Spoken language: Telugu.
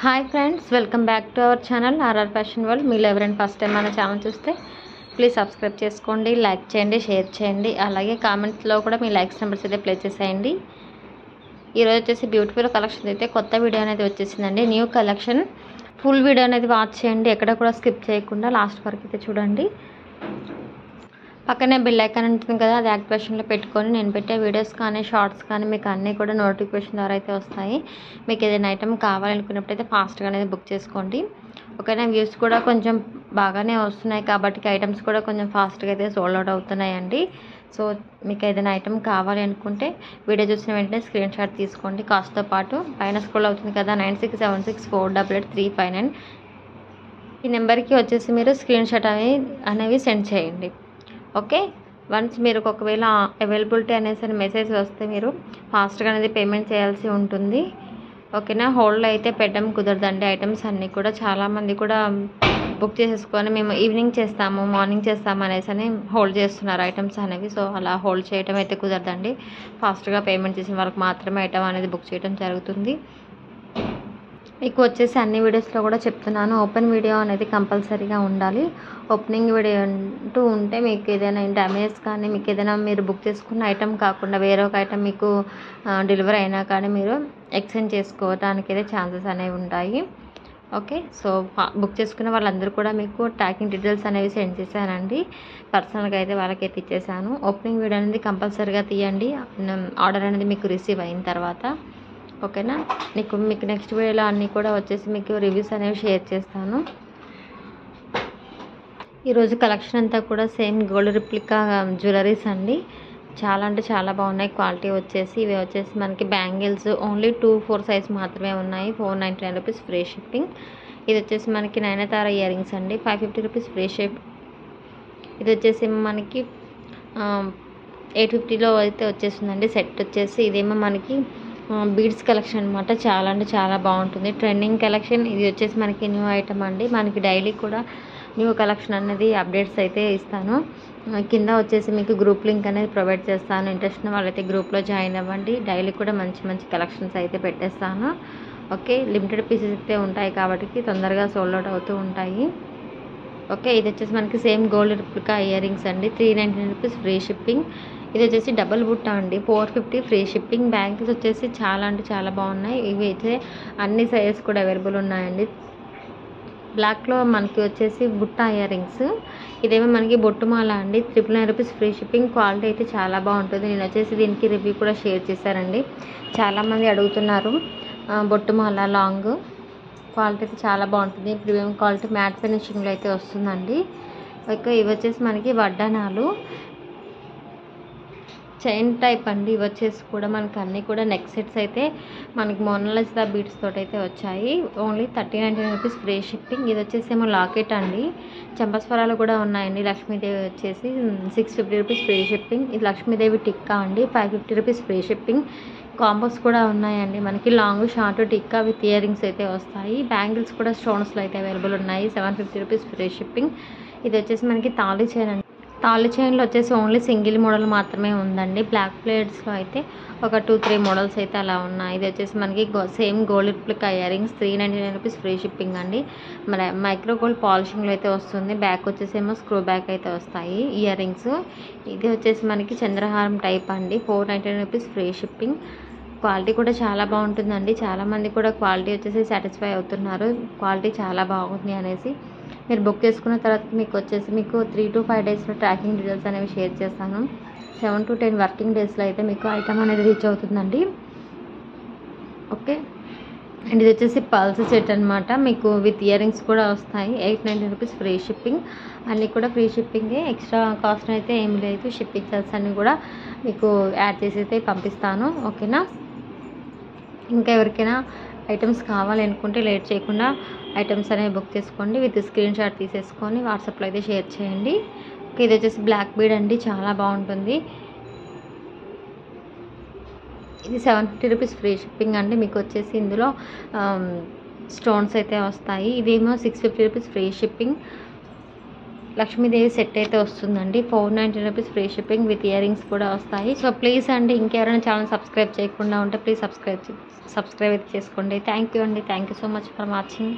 Hi friends, welcome back to our channel RR fashion world. మీరు ఎవరైనా ఫస్ట్ టైం మన ఛానల్ చూస్తే ప్లీజ్ సబ్స్క్రైబ్ చేసుకోండి, లైక్ చేయండి, షేర్ చేయండి. అలాగే కామెంట్స్లో కూడా మీ లైక్స్ నెంబర్స్ అయితే ప్లే చేసేయండి. ఈరోజు వచ్చేసి బ్యూటిఫుల్ కలెక్షన్ అయితే కొత్త వీడియో అనేది వచ్చేసిందండి. New collection. ఫుల్ వీడియో అనేది వాచ్ చేయండి, ఎక్కడ కూడా స్కిప్ చేయకుండా లాస్ట్ వరకు అయితే చూడండి. పక్కనే బెల్ ఐకాన్ ఉంటుంది కదా, అది యాక్టివేషన్లో పెట్టుకొని నేను పెట్టే వీడియోస్ కానీ షార్ట్స్ కానీ మీకు అన్నీ కూడా నోటిఫికేషన్ ద్వారా అయితే వస్తాయి. మీకు ఏదైనా ఐటమ్ కావాలనుకున్నప్పుడైతే ఫాస్ట్గా అనేది బుక్ చేసుకోండి. ఓకేనా. వ్యూస్ కూడా కొంచెం బాగానే వస్తున్నాయి కాబట్టి ఐటమ్స్ కూడా కొంచెం ఫాస్ట్గా అయితే సోల్డ్ అవుట్ అవుతున్నాయండి. సో మీకు ఏదైనా ఐటమ్ కావాలి అనుకుంటే వీడియో చూసిన వెంటనే స్క్రీన్ షాట్ తీసుకోండి. కాస్ట్తో పాటు పైన స్క్రోల్ అవుతుంది కదా 9676483359 ఈ నెంబర్కి వచ్చేసి మీరు స్క్రీన్ షాట్ అనేవి సెండ్ చేయండి. ఓకే. వన్స్ మీరు ఒకవేళ అవైలబిలిటీ అనేసి మెసేజ్ వస్తే మీరు ఫాస్ట్గా అనేది పేమెంట్ చేయాల్సి ఉంటుంది. ఓకేనా. హోల్డ్లో అయితే పెట్టడం కుదరదండి. ఐటమ్స్ అన్నీ కూడా చాలామంది కూడా బుక్ చేసేసుకొని మేము ఈవినింగ్ చేస్తాము, మార్నింగ్ చేస్తాము అనేసి అని హోల్డ్ చేస్తున్నారు ఐటమ్స్ అనేవి. సో అలా హోల్డ్ చేయడం అయితే కుదరదండి. ఫాస్ట్గా పేమెంట్ చేసిన వాళ్ళకి మాత్రమే ఐటమ్ అనేది బుక్ చేయడం జరుగుతుంది. మీకు వచ్చేసి అన్ని వీడియోస్లో కూడా చెప్తున్నాను, ఓపెన్ వీడియో అనేది కంపల్సరీగా ఉండాలి. ఓపెనింగ్ వీడియో అంటూ ఉంటే మీకు ఏదైనా డ్యామేజ్ కానీ మీకు ఏదైనా మీరు బుక్ చేసుకున్న ఐటమ్ కాకుండా వేరొక ఐటమ్ మీకు డెలివరీ అయినా కానీ మీరు ఎక్స్చేంజ్ చేసుకోవడానికి అయితే ఛాన్సెస్ అనేవి ఉంటాయి. ఓకే. సో బుక్ చేసుకున్న వాళ్ళందరూ కూడా మీకు ట్రాకింగ్ డీటెయిల్స్ అనేవి సెండ్ చేశానండి. పర్సనల్గా అయితే వాళ్ళకైతే ఇచ్చేసాను. ఓపెనింగ్ వీడియో అనేది కంపల్సరీగా తీయండి ఆర్డర్ అనేది మీకు రిసీవ్ అయిన తర్వాత. ఓకేనా. మీకు నెక్స్ట్ వీడియోలో అన్నీ కూడా వచ్చేసి మీకు రివ్యూస్ అనేవి షేర్ చేస్తాను. ఈరోజు కలెక్షన్ అంతా కూడా సేమ్ గోల్డ్ రిప్లికా జ్యువెలరీస్ అండి. చాలా అంటే చాలా బాగున్నాయి. క్వాలిటీ వచ్చేసి ఇవి వచ్చేసి మనకి బ్యాంగిల్స్ ఓన్లీ 2-4 సైజ్ మాత్రమే ఉన్నాయి. 499 రూపీస్ ఫ్రీ షిప్పింగ్. ఇది వచ్చేసి మనకి నయనతార ఇయర్ రింగ్స్ అండి, 550 రూపీస్ ఫ్రీ షిప్. ఇది వచ్చేసి మనకి 850లో అయితే వచ్చేసిందండి. సెట్ వచ్చేసి ఇదేమో మనకి బీడ్స్ కలెక్షన్ అనమాట. చాలా అంటే చాలా బాగుంటుంది. Trending collection. ఇది వచ్చేసి మనకి న్యూ ఐటమ్ అండి. మనకి డైలీ కూడా న్యూ కలెక్షన్ అనేది అప్డేట్స్ అయితే ఇస్తాను. కింద వచ్చేసి మీకు గ్రూప్ లింక్ అనేది ప్రొవైడ్ చేస్తాను. ఇంట్రెస్ట్ ఉన్న వాళ్ళైతే గ్రూప్లో జాయిన్ అవ్వండి. డైలీ కూడా మంచి మంచి కలెక్షన్స్ అయితే పెట్టేస్తాను. ఓకే. లిమిటెడ్ పీసెస్ అయితే ఉంటాయి కాబట్టి తొందరగా సోల్డ్ అవుట్ అవుతూ ఉంటాయి. ఓకే. ఇది వచ్చేసి మనకి same gold replica ear rings అండి, 399 రూపీస్ ఫ్రీ షిప్పింగ్. ఇది వచ్చేసి డబుల్ బుట్ట అండి, 450 ఫ్రీ షిప్పింగ్. బ్యాంగిల్స్ వచ్చేసి చాలా అంటే చాలా బాగున్నాయి. ఇవి అయితే అన్ని సైజెస్ కూడా అవైలబుల్ ఉన్నాయండి. బ్లాక్లో మనకి వచ్చేసి బుట్ట ఇయర్ రింగ్స్. ఇదేమో మనకి బొట్టుమాల అండి, 999 రూపీస్ ఫ్రీ షిప్పింగ్. క్వాలిటీ అయితే చాలా బాగుంటుంది. నేను వచ్చేసి దీనికి రివ్యూ కూడా షేర్ చేశారండి. చాలామంది అడుగుతున్నారు. బొట్టుమాల లాంగ్ క్వాలిటీ అయితే చాలా బాగుంటుంది. ప్రీమియం క్వాలిటీ మ్యాట్ ఫినిషింగ్లో అయితే వస్తుందండి. ఓకే. ఇవి వచ్చేసి మనకి వడ్డానాలు చైన్ టైప్ అండి. ఇవి వచ్చేసి కూడా మనకి అన్నీ కూడా నెక్ సెట్స్ అయితే మనకి మోనాలిసా బీడ్స్ తోటి అయితే వచ్చాయి. Only 3099 rupees free shipping. ఇది వచ్చేసి ఏమో లాకెట్ అండి, చంపస్వరాలు కూడా ఉన్నాయండి. లక్ష్మీదేవి వచ్చేసి 650 రూపీస్ ఫ్రీ షిప్పింగ్. ఇది లక్ష్మీదేవి టిక్కా అండి, 550 రూపీస్ ఫ్రీ షిప్పింగ్. కాంబోస్ కూడా ఉన్నాయండి. మనకి long short tikka with ear rings అయితే వస్తాయి. బ్యాంగిల్స్ కూడా స్టోన్స్లో అయితే అవైలబుల్ ఉన్నాయి, 750 రూపీస్ ఫ్రీ షిప్పింగ్. ఇది వచ్చేసి మనకి తాళి చైన్ అండి. తాళి చైన్లో వచ్చేసి ఓన్లీ సింగిల్ మోడల్ మాత్రమే ఉందండి. బ్లాక్ ప్లేట్స్లో అయితే ఒక 2-3 మోడల్స్ అయితే అలా ఉన్నాయి. ఇది వచ్చేసి మనకి same gold replica ear rings, 399 rupees free shipping అండి. మన మైక్రో గోల్డ్ పాలిషింగ్లో అయితే వస్తుంది. బ్యాక్ వచ్చేసి ఏమో స్క్రూ బ్యాక్ అయితే వస్తాయి ఇయర్ రింగ్స్. ఇది వచ్చేసి మనకి చంద్రహారం టైప్ అండి, 499 రూపీస్ ఫ్రీ షిప్పింగ్. క్వాలిటీ కూడా చాలా బాగుంటుందండి. చాలామంది కూడా క్వాలిటీ వచ్చేసి సాటిస్ఫై అవుతున్నారు, క్వాలిటీ చాలా బాగుంది అనేసి. మీరు బుక్ చేసుకున్న తర్వాత మీకు వచ్చేసి మీకు 3 to 5 డేస్లో ట్రాకింగ్ డీటెయిల్స్ అనేవి షేర్ చేస్తాను. 7 to 10 వర్కింగ్ డేస్లో అయితే మీకు ఐటమ్ అనేది రీచ్ అవుతుందండి. ఓకే. అండ్ ఇది వచ్చేసి పల్స్ సెట్ అనమాట. మీకు విత్ ఇయర్ రింగ్స్ కూడా వస్తాయి, 899 రూపీస్ ఫ్రీ షిప్పింగ్. అన్నీ కూడా ఫ్రీ షిప్పింగే, ఎక్స్ట్రా కాస్ట్ అయితే ఏమి లేదు. షిప్పింగ్ చార్జెస్ అన్నీ కూడా మీకు యాడ్ చేసి అయితే పంపిస్తాను. ఓకేనా. ఇంకా ఎవరికైనా ఐటమ్స్ కావాలి అనుకుంటే లేట్ చేయకుండా ఐటమ్స్ అనేవి బుక్ చేసుకోండి. విత్ స్క్రీన్ షాట్ తీసేసుకొని వాట్సాప్లో అయితే షేర్ చేయండి. ఇది వచ్చేసి బ్లాక్ బీడ్ అండి, చాలా బాగుంటుంది. ఇది 750 రూపీస్ ఫ్రీ షిప్పింగ్ అండి. మీకు వచ్చేసి ఇందులో స్టోన్స్ అయితే వస్తాయి. ఇదేమో 650 rupees free shipping. Lakshmidevi set అయితే వస్తుందండి. 499 rupees free shipping with ear rings కూడా వస్తాయి. సో ప్లీజ్ అండి, ఇంకెవరైనా ఛానల్ సబ్స్క్రైబ్ చేయకుండా ఉంటే ప్లీజ్ సబ్స్క్రైబ్ అయితే చేసుకోండి. థ్యాంక్ యూ అండి. Thank you so much for watching.